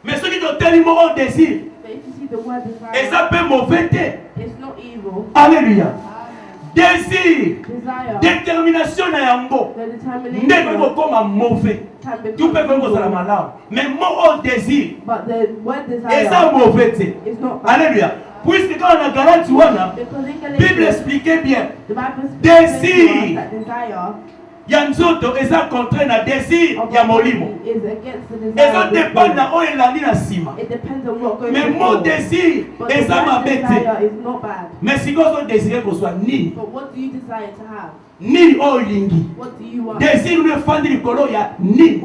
Mais ce qui te tellement au désir, et ça peut mauvais. Alléluia. Désir, détermination na yango. Ndeko ko comme mauvais. Tu peux comme ça la malade. Mais mon désir, et ça mauvais. Alléluia. Puisque quand on a Galate, la Bible expliquait bien. Désir. Yanzoto et ça contraint na désir ya molimo. Et ça dépend de où il a dit la cima. Mais mon désir et ça m'a bêté. Mais si vous désirez qu'on soit ni au lingi. Désir ne fait du colo ya ni.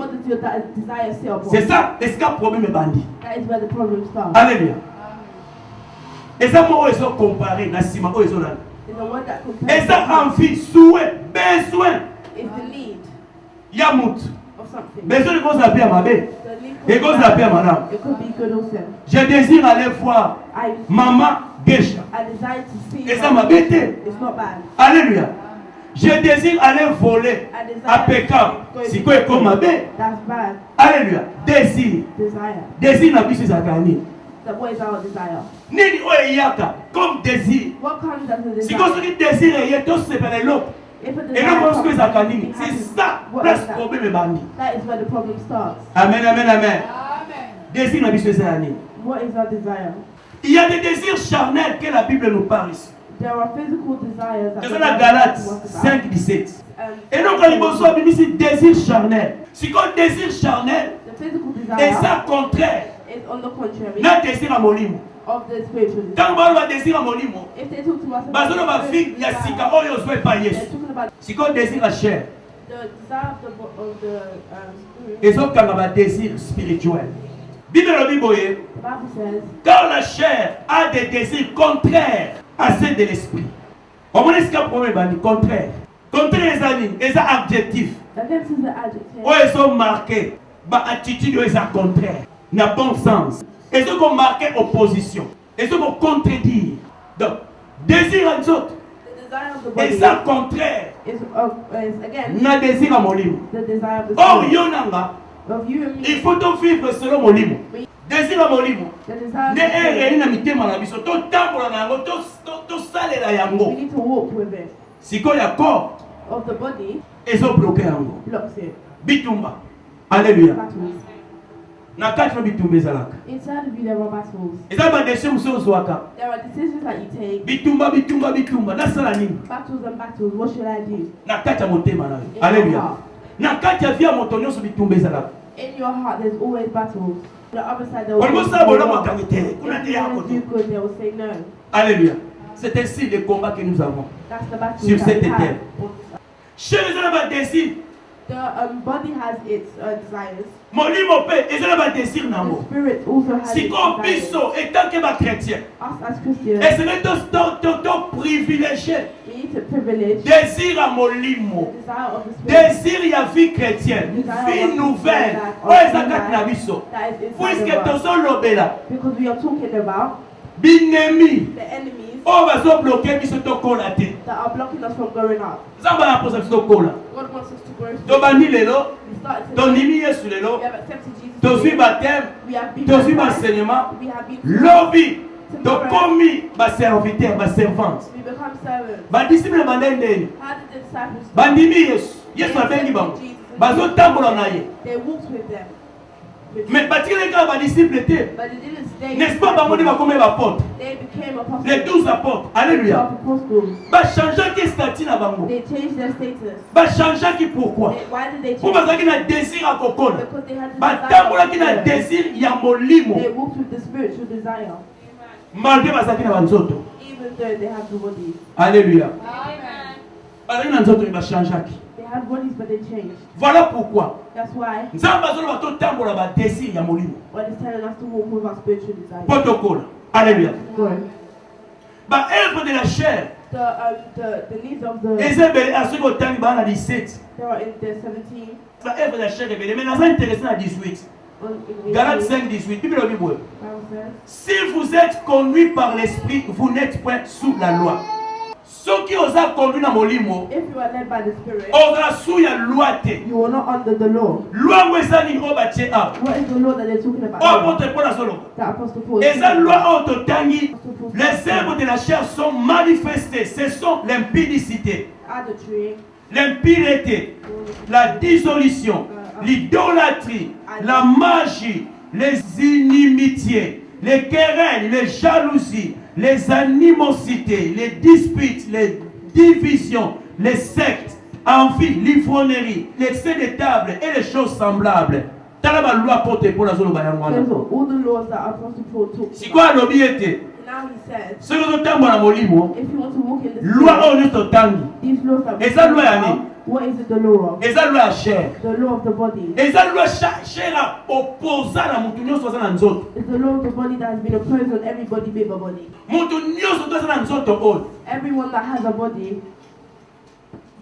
C'est ça, est-ce qu'il y a un problème bandit? Alléluia. Et ça moi ils ont comparé na cima ils ont là. Et ça envie, souhait, besoin. Yamout. Besoin de cause à ma bête. Et cause à madame. Je désire aller voir maman Gesha. Et ça m'a bêté. Alléluia. Je désire aller voler à Pékin. C'est quoi comme ma bête? Alléluia. Désir. Désir n'a plus ses agani. Nini oyaka comme désir. Si vous avez désir et tout c'est par l'autre. Et non, c'est ça le problème bandit. Amen, amen, amen. Désir n'a plus ses agani. Il y a des désirs charnels que la Bible nous parle ici. C'est la Galate 5, 17. Et donc, quand il y a des désirs charnels. Si on désire charnel, et ça contraire. Na désir à molimo. Quand on va désir à molimo, bazono ba fille ya sika oyo zo pa Yesu. Si on désire la chair, et ça quand on va désir spirituel. Bible le Bible, quand la chair a des désirs contraires à ceux de l'esprit. On me dit qu'un problème bandit contraire. Contraire les amis, et ça adjectif. Où ils sont marqués, bah attitude ils sont contraire. N'a bon sens. Et ce qu'on marque opposition. Et ce qu'on contredire. Donc, désir en autres. Et ça contraire. N'a désir à mon livre. Or, yonanga. Il faut donc vivre selon mon livre. Désir à mon livre. Ne est rien à mité malabiso. Tout temple en ango. Tout salé la yango. Si qu'on y a corps. Ils ont bloqué yango. Bitumba. Alléluia. Na quatre bitumba zalaka. Inside of you there are battles. Eza ba décision so zwaka. There are decisions that you take. Bitumba na sala nini? Battles and battles. What should I do? Na kati ya motema na. Alléluia. Na kati ya via motonyo so bitumba zalaka. In your heart there's always battles. The other side there will be they will say no. Alléluia. C'est ainsi le combat que nous avons. That's the battle sur cette terre. Chez les hommes va désir. The body has its desires. Molimo pe, et cela va désir nango. The spirit also has si comme biso et tant que ma chrétien. Us as Christians. Et c'est ton privilégié. We need to privilege. Désir à molimo. Désir y a vie chrétienne. Vie nouvelle. Ouais, ça kat na biso. Puisque tozo lobela. Because we are talking about binemi. The enemies. Oh, va so bloquer biso to kolate. That are blocking us from going up. Zamba na posa biso kola. God wants us to grow. To bani lelo. To nimi Yesu lelo. To suis baptême. To suis enseignement. Lobby. To komi ba serviteur, ba servante. We become servants. Ba disciple bandende. How did the disciples? Bandimi Yesu. Yesu abengi bango. Bazo tambola na ye. They walked with them. Mais batikele ka ba disciple te. N'est-ce pas bango ba comme ba porte. They became apostles. Les 12 apôtres. Alléluia. Ba changer qui statut na bango. They changed their status. Ba changer qui pourquoi? Why did they change? Pour parce qu'ils na désir à kokona. Because they had Ba tambola qui na désir ya molimo. They walked with the spiritual desire. Malgré basaki na banzoto. Even though they have the bodies. Alléluia. Amen. Basaki na nzoto ba changer qui. They had bodies but they changed. Voilà pourquoi. That's why. Nzamba zolo bato tambola ba désir ya molimo. God is telling us to walk with our spiritual desire. Protocole. Alléluia. Good. Ba œuvre de la chair. The needs of the. Ezebele à ce que temps ba na 17. They are in the 17. Ba œuvre de la chair est mais ça intéressant à 18. Galates 5, 18. Bible au Bible. Si vous êtes conduits par l'esprit, vous n'êtes point sous la loi. Soki oza conduit na molimo. If you are led by the Spirit, Oza sous ya loi te. you are not under the law. Loi ngo eza ni ngo batie a. What is the law that they're talking about? Apôtre Paul solo. The Apostle Paul. Eza loi autotangi. Les œuvres de la chair sont manifestées. Ce sont l'impudicité, Adultery, l'impureté, la dissolution, l'idolâtrie, la magie, les inimitiés, les querelles, les jalousies, les animosités, les disputes, les divisions, les sectes, envie, l'ivrognerie, l'excès de table et les choses semblables. Those are all the laws that Apostle Paul talks Si quoi lobby était? Now he says, Ce que nous avons dans molimo, if you want to walk in the loi Spirit, au notre tangi. these laws that Et ça loi yani. what is it the law of? Et ça loi chair. The law of the body. Et ça loi chair opposant à mutu nyonso za na nzoto. It's the law of the body that has been opposed on everybody with a body. Mutu nyonso za na nzoto oyo. Everyone that has a body,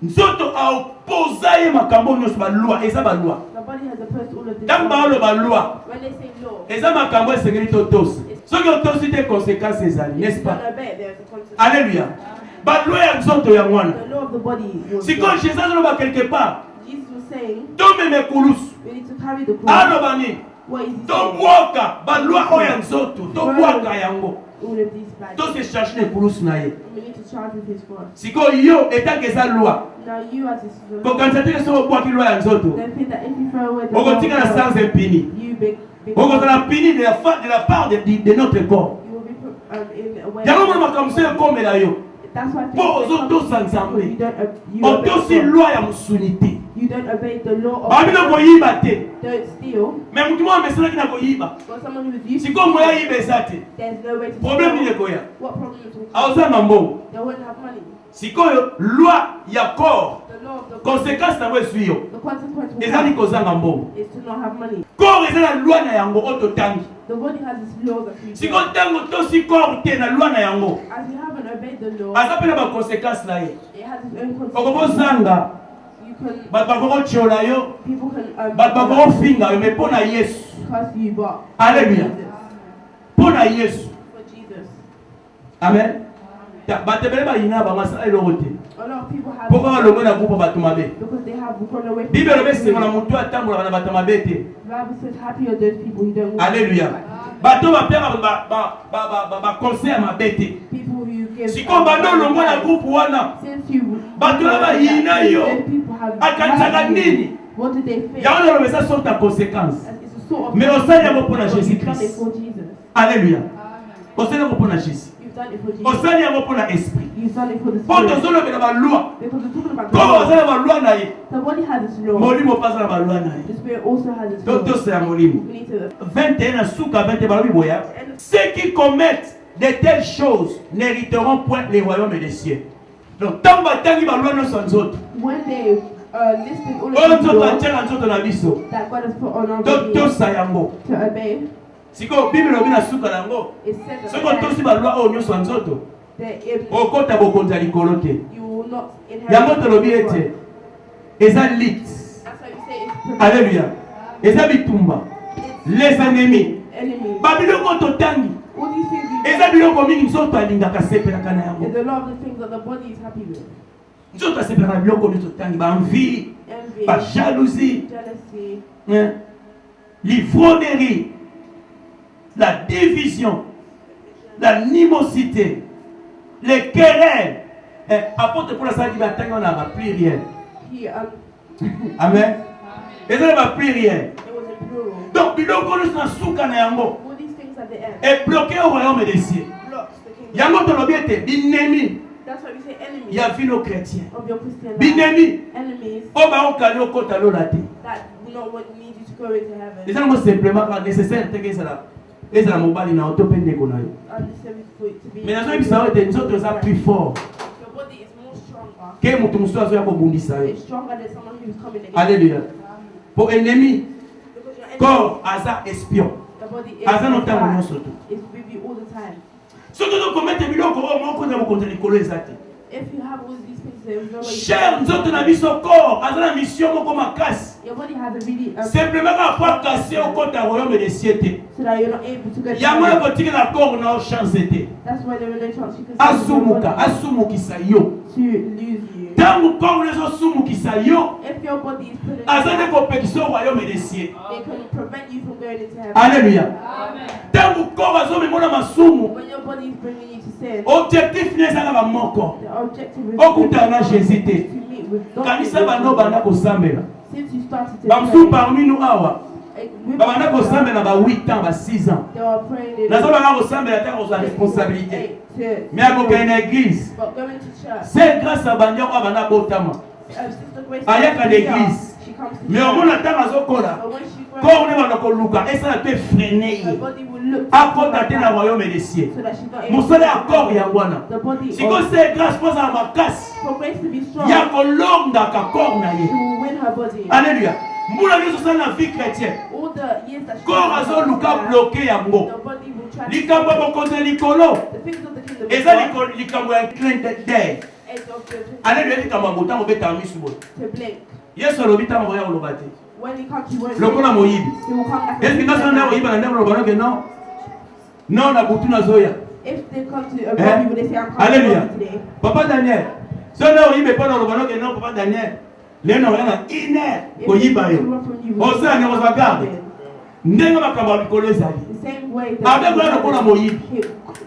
Nzoto a opposé ye makambo nyonso ba loi, eza ba loi. the body has opposed all of this. Tant ba lo ba loi. When they say law, Eza makambo esengeli totos. Soki otosi te conséquences ezali, n'est-ce you pas? don't obey, there's a consequence. Alléluia. Ba loi ya nzoto ya mwana. The law of the body was Si quand Jésus aloba quelque part, Jesus was saying, tome me kulusu. we need to carry the cross. Aloba ni. What is he saying? Tobwaka ba loi oyo ya nzoto, tobwaka yango. All of these bad. To se chercher ne kulusu na ye. We need to charge with his cross. Siko yo etake eza loi. Now you as his Kokanisa te so obwaki loi ya nzoto. then think that if you throw away the law of Okotika na sans God, impini. you big Okozala puni de la part de notre corps. you will be put in a way. Yango mona makambo ekomela yo. That's why Po ozotosa you Nzambe. don't you obey Otosi God. loi ya musuni te. You don't obey the law Babino of koyiba te. don't steal. Mais mutu moko ameselaki na koyiba. But someone who is used Siko moya yiba eza te. there's no way to Problème ni steal. ekoya. What problem is it? Aozanga mbongo. They won't have money. Sikoyo loi ya corps. The law of the Conséquence na ezwi yo. the consequence will Ezali come kozanga mbongo. is to not have money. Corps eza na loi na yango ototangi. The body has its laws that we Siko tango tosi corps te na loi na yango. as you haven't obeyed the law, Aza pe na ba conséquence na ye. it has its own consequences. Okozanga You can bato bakokotiola yo. people can Bato bakofinga yo me mpo na Yesu. curse you, but Alléluia. Mpo na Yesu. for Jesus. Amen. Bato ebele bayina bango asala eloko te. A lot of people have Mpo kaka longo na groupe bato mabe. because they have gone away from Bible elobi the esengo na law. motu atambolaka na bato mabe te. The Bible says, happy are those people who don't walk Alléluia. Bato bapeka baconseil ya mabe te. people who give Siko bando longo na groupe wana. since you Bato na bayina yo. those people have Akanisaka nini? what did they think? Yango na lobesa sorte ya conséquence. And it's a sort of Mais osali yango mpo na You've done it Jésus-Christ. for Jesus. Alléluia. Osali yango mpo na Jésus. You've done it for Jesus. Osali yango mpo na esprit. You've done it for the Mpo Spirit. tozolobela balwa. Because we're talking about the Koko law. bazala balwa na ye. The body has its law. Molimo paza na balwa na ye. The Spirit also has its law. Totosa ya molimo. We need to 21 à Souka 21 balobi boya. Ceux qui commettent de telles choses n'hériteront point les royaumes des cieux. Donc tant batangi balwa no sanzoto. when they listed all Oyo of the nzoto laws atiaka nzoto na biso. that God has put on our body Totosa yango. to obey, Siko Bible lobi na Souka yango. it says that Soko tosi balwa oyo nyonso ya nzoto. if Okota bokonzi ya likolo te. you will not inherit Yango tolobi the ete eza lit. That's why we say it's Alléluia. Eza bitumba. Les ennemis. enemy. Babiloko totangi. All these things we Eza biloko mingi nzoto alingaka sepelaka na yango. is a lot of the things that the body is happy with. Nzoto asepelaka na biloko nyonso totangi. Baenvie, Envy, bajalousie, jealousy, l'ivrognerie, la division, l'animosité, les querelles. Apôtre Paul a dit batangi on a pluriel. he Amen. Eza ba pluriel. it was in plural. Donc biloko nyonso na suka na yango All these things at the end est bloqué au royaume des cieux. blocks the kingdom. Yango tolobi ete binemi That's why we say enemies ya vino chrétien. of your Christian life. Binemi Enemies o baokali okota lola te. that will not want need you to go into heaven. Eza nango simplement ka nécessaire teke ezala mobali na yo to mpe ndeko na yo. Unnecessary for it to be. Mais nazoyebisa yo ete nzoto eza plus fort Your body is more stronger. ke moto mosusu azoya kobundisa yo. It's stronger than someone who's coming against Alléluia. Po ennemi because your enemy, corps aza espion. the body is Aza no ntango spy. nyonso to. It's with you all the time. Soki ozokomete biloko oyo moko na bokonzi ya likolo eza te. If you have all these things Cher nzoto na biso corps, à la mission moko makasi. Simplement après casser au côté du royaume des cieux. Yama botiki na corps na chance était. Asumuka, asumukisa yo. Tangu corps les asumukisa yo. Azane compétition au royaume des cieux. Alléluia. Tangu corps azome mona masumu. Objectif n'est pas mon corps. Okutana Jésus te. Kanisa bano bana ko sambela. Bamsu parmi nous awa. Bana ko sambela ba 8 ans, ba 6 ans. Nazo bana ko sambela ta ko responsabilité. Mais à une église. C'est grâce à bandia ko bana botama. Ayaka l'église. Mais au moins attend azokola. Quand on est dans le luka, et ça a été freiné. À côté de la royaume des cieux. Mon salaire à corps yangwana. Si vous c'est grâce pour ça ma casse. Il y a que l'homme dans le corps naïe. Alléluia. Moula nous sommes dans la vie chrétienne. Corps azo luka bloqué yango. Likambo bokote likolo. Et ça likambo un clin d'œil. Alléluia likambo botan obeta misubo. Yesu alobita mo ya olobate. Le qu'on a moïbi. Est-ce que nous sommes là moïbi dans le royaume que non? Non, na butu na zoya. Alléluia. Papa Daniel. Si on a moïbi pas dans le royaume que non, Papa Daniel. Les gens ont une heure pour y aller. On sait on va garder. N'engo makamba bikolo ezali. Avec le qu'on a moïbi.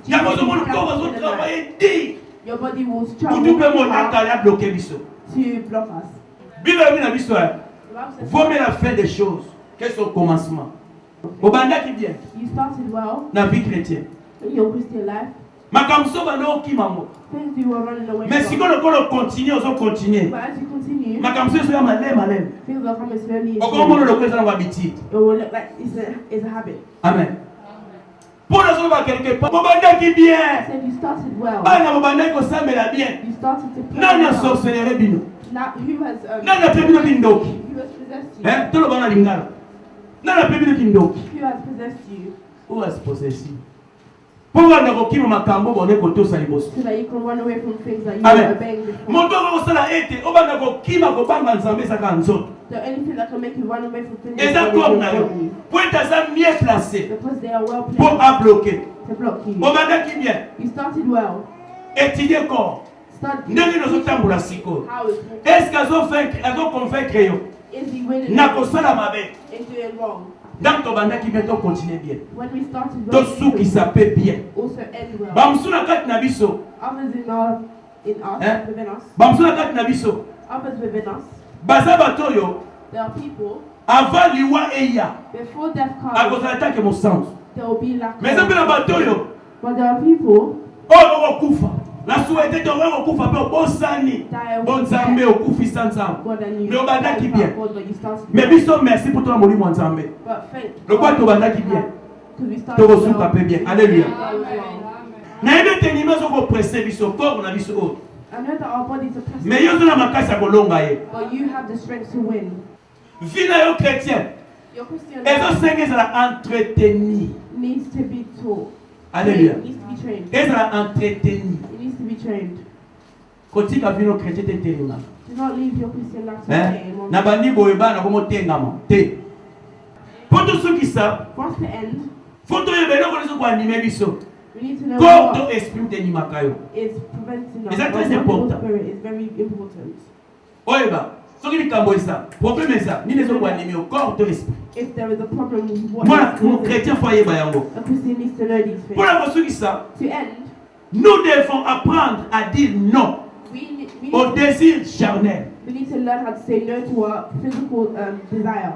Il y a besoin de corps de travailler dit. Your body will struggle. Tout peut monter bloquer biso. To block us. Bible a dit l'histoire. Vaut mieux la fin des choses que son commencement. Au banda qui vient. You started well. Dans la vie chrétienne. In your Christian life. Makamso bano ki mango. Things you were running away. Mais si on continue, on continue. But as you continue. Makamso c'est un malem. Things are coming slowly. Au comment le local ça va habitude. It will look like it's a habit. Amen. Pour la zone quelque part. Au banda qui vient. So you started well. Ah na au banda ko ça me la bien. You started to play. Non na sorcellerie bino. Now who has non na pebino kindo. Who has possessed you? Tout le bana lingala. Non na pebino kindo. Who has possessed you? Who has possessed you? Pourquoi ne pas makambo bonne koto salibos? So that you can run away from things that you are obeying before. Mon dogo sala ete obana ko kima ko banga nzambe saka nzoto. The only thing that can make you run away from things is that comme na yo. Pour être ça mieux placé. Because they are well placed. Pour à bloquer. To block you. Obana qui vient. You started well. Étudier corps. Ndenge nous tambula siko. Est-ce qu'azo fait azo convaincre yo? Is he winning? Na ko sala mabe. Is doing wrong. Dans ton banda qui vient to continuer bien. When we started well. To sou qui s'appelle bien. Also end well. Bamsuna kat na biso. Others in us, within us. Bamsuna kat na biso. Others within us. Baza batoyo. There are people. Avant liwa eya. Before death comes. Akozalata ke mo sens. There will be lack. Mais ça peut la batoyo. But there are people. Oh no kufa. La souhaité de voir kufa pe bosani. Bon nzambe okufi sansa. Mais obanda ki bien. Mais biso merci pour ton amour mon nzambe. Le quoi to banda ki bien. To resuka pe bien. Alléluia. Na ebe tenima zo ko presser biso corps na biso autre. I know that our bodies are pressing. Mais yo na makasa kolonga ye. But you have the strength to win. Vie na yo chrétien. Your Christian life entretenu. Needs to be taught. Alléluia. It needs to be trained. Est entretenu. It needs to be trained. Kotika vino chrétien te terima. Do not leave your Christian life today. Na bandi boyeba na komo tengama. Te. Pour tous ceux qui savent. For us to end. Faut to yebelo ko ko animer biso. We need to know what to esprit de nimakayo. Is preventing us. C'est très important. It's very important. Oyeba. So qui kambo ça. Problème est ça. Ni les autres animer au corps de l'esprit. If there is a problem with what voilà, mon chrétien faut y bayango. A Christian needs to know these things. Pour la ceux qui ça. To end. Nous devons apprendre à dire non. Au désir charnel. We need to learn how to say no to our physical desire.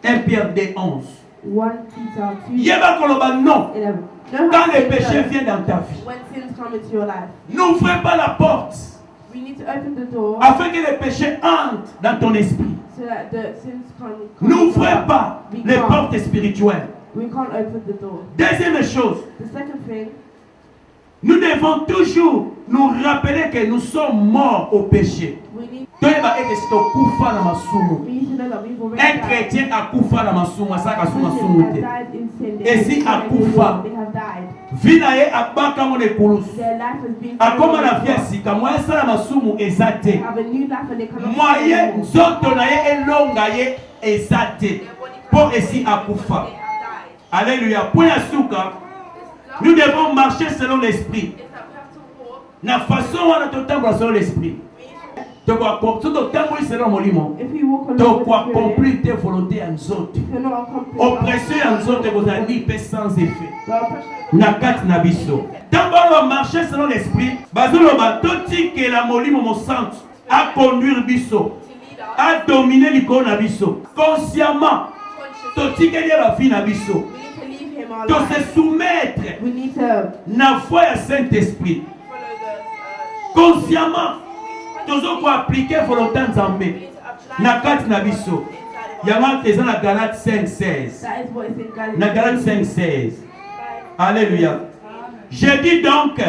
1 Pierre 2:11. 1 Peter 2. Yeba koloba non. 11. Quand les péchés viennent dans ta vie. When sins come into your life. N'ouvrez pas la porte. We need to open the door. Afin que les péchés entrent dans ton esprit. So that the sins come n'ouvrez pas les portes spirituelles. We can't open the door. Deuxième chose. The second thing. Nous devons toujours nous rappeler que nous sommes morts au péché. Un chrétien a koufa na masumu, asaka suma sumute. Et si a koufa, vinaye abaka mon épouse. A comment la fiesi, quand moi ça la masumu ezate. Moyen zoto na ye elonga ye ezate. Pour esi a koufa. Alléluia. Pour la souka, nous devons marcher selon l'esprit. La façon on a tout le temps selon l'esprit. Tu dois accomplir tes volontés en autres. Oppression en autres, vous avez dit sans effet. Nakat nabiso. Tant qu'on va marcher selon l'esprit, bazoloba toti que la molimo mon centre à conduire biso, à dominer l'icône nabiso. Consciemment, toti que la vie nabiso. De se soumettre na foi à Saint-Esprit. Consciemment. Toujours pour appliquer volonté en Zambé. Nakat nabiso. Yaman eza na Galates 5:16. Na Galates 5:16. Alléluia. Je dis donc,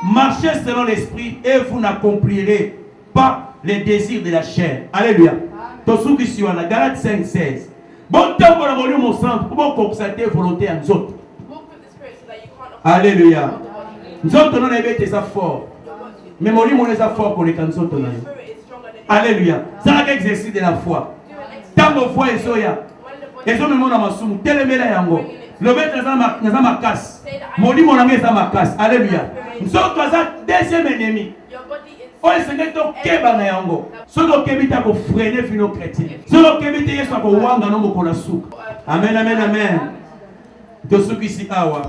marchez selon l'esprit et vous n'accomplirez pas les désirs de la chair. Alléluia. Tosuki siwa na Galates 5:16. Bon temps pour le mon centre pour constater volonté en autres. Alléluia. Nous autres non ébêté ça fort. Mais mon livre est fort pour les cançons. Alléluia. C'est un exercice de la foi. Tant de foi et soya. Et so même on a soum. Telemela yango. Le maître n'a ma casse. Mon livre n'a ma casse. Alléluia. Nous autres deuxième ennemi. Oh Seigneur to keba na yango. Solo kebita ko freiner fino chrétien. Solo kebita yeso ko wanga no ko na souka. Amen amen amen. To souki si awa.